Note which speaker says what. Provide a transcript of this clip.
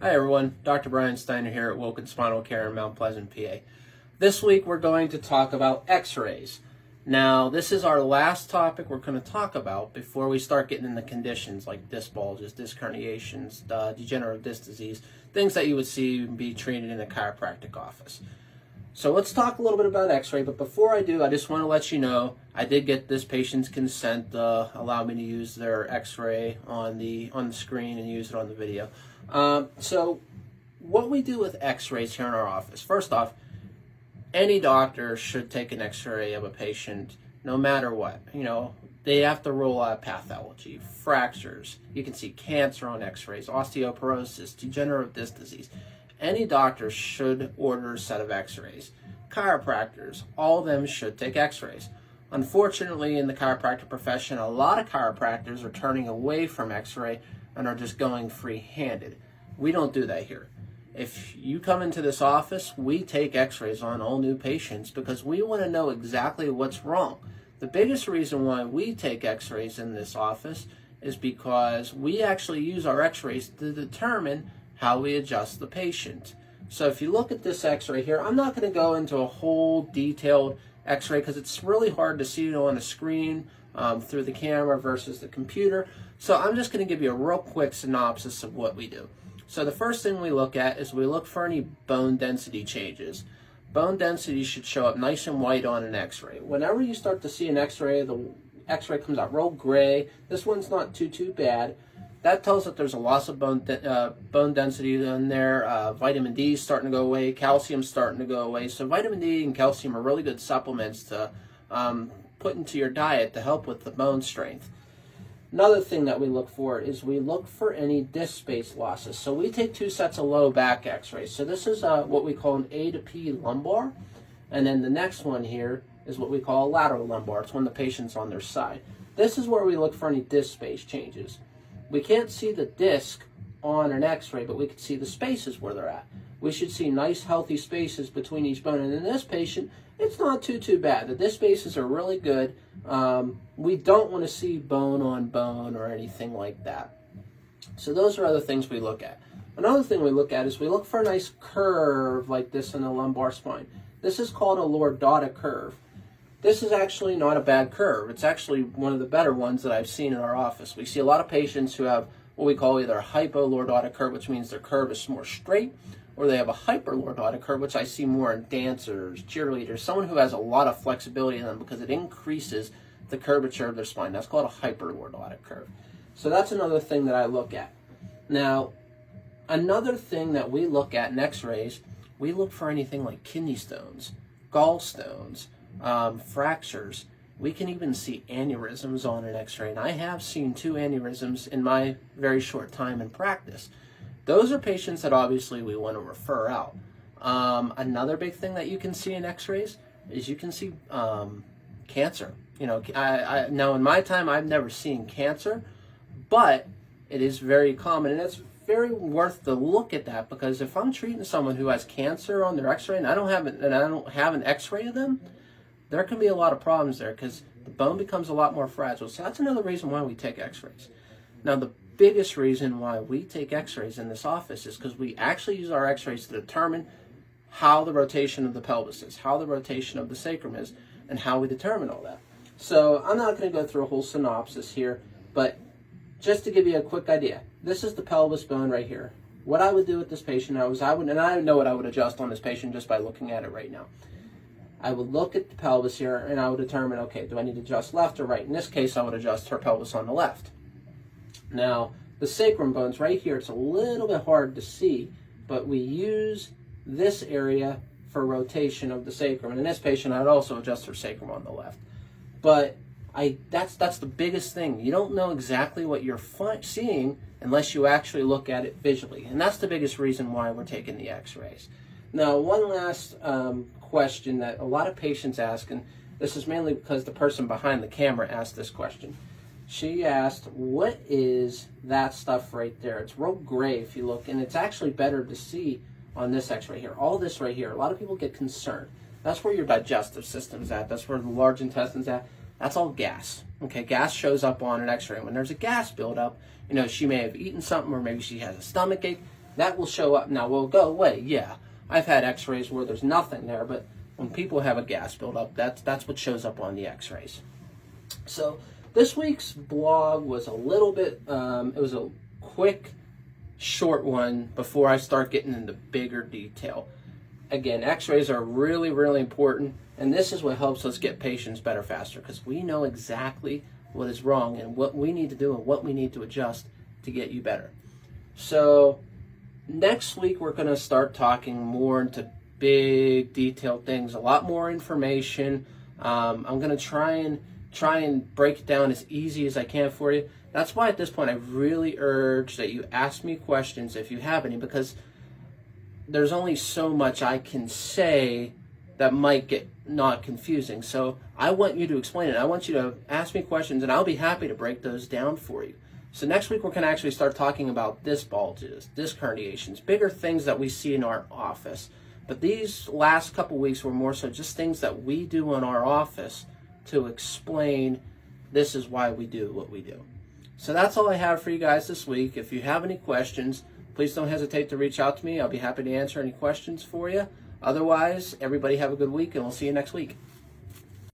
Speaker 1: Hi everyone, Dr. Brian Steiner here at Wilkins Spinal Care in Mount Pleasant, PA. This week we're going to talk about x-rays. Now this is our last topic we're going to talk about before we start getting into conditions like disc bulges, disc herniations, degenerative disc disease, things that you would see be treated in a chiropractic office. So let's talk a little bit about x-ray, but before I do, I just want to let you know I did get this patient's consent to allow me to use their x-ray on the screen and use it on the video. So what we do with x-rays here in our office, first off, any doctor should take an x-ray of a patient no matter what. You know, they have to rule out pathology, fractures. You can see cancer on x-rays, osteoporosis, degenerative disc disease. Any doctor should order a set of x-rays. Chiropractors, all of them should take x-rays. Unfortunately, in the chiropractic profession, a lot of chiropractors are turning away from x-ray and are just going free-handed. We don't do that here. If you come into this office, we take x-rays on all new patients because we want to know exactly what's wrong. The biggest reason why we take x-rays in this office is because we actually use our x-rays to determine how we adjust the patient. So if you look at this x-ray here, I'm not going to go into a whole detailed x-ray because it's really hard to see it on a screen through the camera versus the computer. So I'm just going to give you a real quick synopsis of what we do. So the first thing we look at is we look for any bone density changes. Bone density should show up nice and white on an x-ray. Whenever you start to see an x-ray, the x-ray comes out real gray. This one's not too bad. That tells that there's a loss of bone density in there. Vitamin D is starting to go away. Calcium's starting to go away. So vitamin D and calcium are really good supplements to put into your diet to help with the bone strength. Another thing that we look for is we look for any disc space losses. So we take 2 sets of low back x-rays. So this is what we call an A to P lumbar. And then the next one here is what we call a lateral lumbar. It's when the patient's on their side. This is where we look for any disc space changes. We can't see the disc on an x-ray, but we can see the spaces where they're at. We should see nice, healthy spaces between each bone. And in this patient, it's not too bad. The disc spaces are really good. We don't want to see bone on bone or anything like that. So those are other things we look at. Another thing we look at is we look for a nice curve like this in the lumbar spine. This is called a lordotic curve. This is actually not a bad curve. It's actually one of the better ones that I've seen in our office. We see a lot of patients who have what we call either a hypolordotic curve, which means their curve is more straight, or they have a hyperlordotic curve, which I see more in dancers, cheerleaders, someone who has a lot of flexibility in them because it increases the curvature of their spine. That's called a hyperlordotic curve. So that's another thing that I look at. Now, another thing that we look at in x-rays, we look for anything like kidney stones, gallstones, fractures. We can even see aneurysms on an x-ray, and I have seen 2 aneurysms in my very short time in practice. Those are patients that obviously we want to refer out. Another big thing that you can see in x-rays is you can see cancer. You know, now in my time I've never seen cancer, but it is very common, and it's very worth the look at that, because if I'm treating someone who has cancer on their x-ray and I don't have an x-ray of them, there can be a lot of problems there because the bone becomes a lot more fragile. So that's another reason why we take x-rays. Now, the biggest reason why we take x-rays in this office is because we actually use our x-rays to determine how the rotation of the pelvis is, how the rotation of the sacrum is, and how we determine all that. So I'm not going to go through a whole synopsis here, but just to give you a quick idea, this is the pelvis bone right here. What I would do with this patient and I know what I would adjust on this patient just by looking at it right now. I would look at the pelvis here and I would determine, okay, do I need to adjust left or right? In this case, I would adjust her pelvis on the left. Now, the sacrum bone's right here. It's a little bit hard to see, but we use this area for rotation of the sacrum. And in this patient, I'd also adjust her sacrum on the left. But that's the biggest thing. You don't know exactly what you're seeing unless you actually look at it visually. And that's the biggest reason why we're taking the x-rays. Now, one last question that a lot of patients ask, and this is mainly because the person behind the camera asked this question. She asked, what is that stuff right there? It's real gray if you look, and it's actually better to see on this x-ray here. All this right here, a lot of people get concerned. That's where your digestive system's at. That's where the large intestine's at. That's all gas. Okay, gas shows up on an x-ray. When there's a gas buildup, you know, she may have eaten something, or maybe she has a stomach ache. that will show up. Now, will it go away? Yeah. I've had x-rays where there's nothing there, but when people have a gas buildup, that's what shows up on the x-rays. So this week's blog was a little bit, it was a quick, short one before I start getting into bigger detail. Again, x-rays are really, really important, and this is what helps us get patients better faster, because we know exactly what is wrong and what we need to do and what we need to adjust to get you better. So next week we're going to start talking more into big, detailed things, a lot more information. I'm going to try and break it down as easy as I can for you. That's why at this point I really urge that you ask me questions if you have any, because there's only so much I can say that might get not confusing. So I want you to explain it. I want you to ask me questions, and I'll be happy to break those down for you. So next week we're going to actually start talking about disc bulges, disc herniations, bigger things that we see in our office. But these last couple weeks were more so just things that we do in our office to explain this is why we do what we do. So that's all I have for you guys this week. If you have any questions, please don't hesitate to reach out to me. I'll be happy to answer any questions for you. Otherwise, everybody have a good week, and we'll see you next week.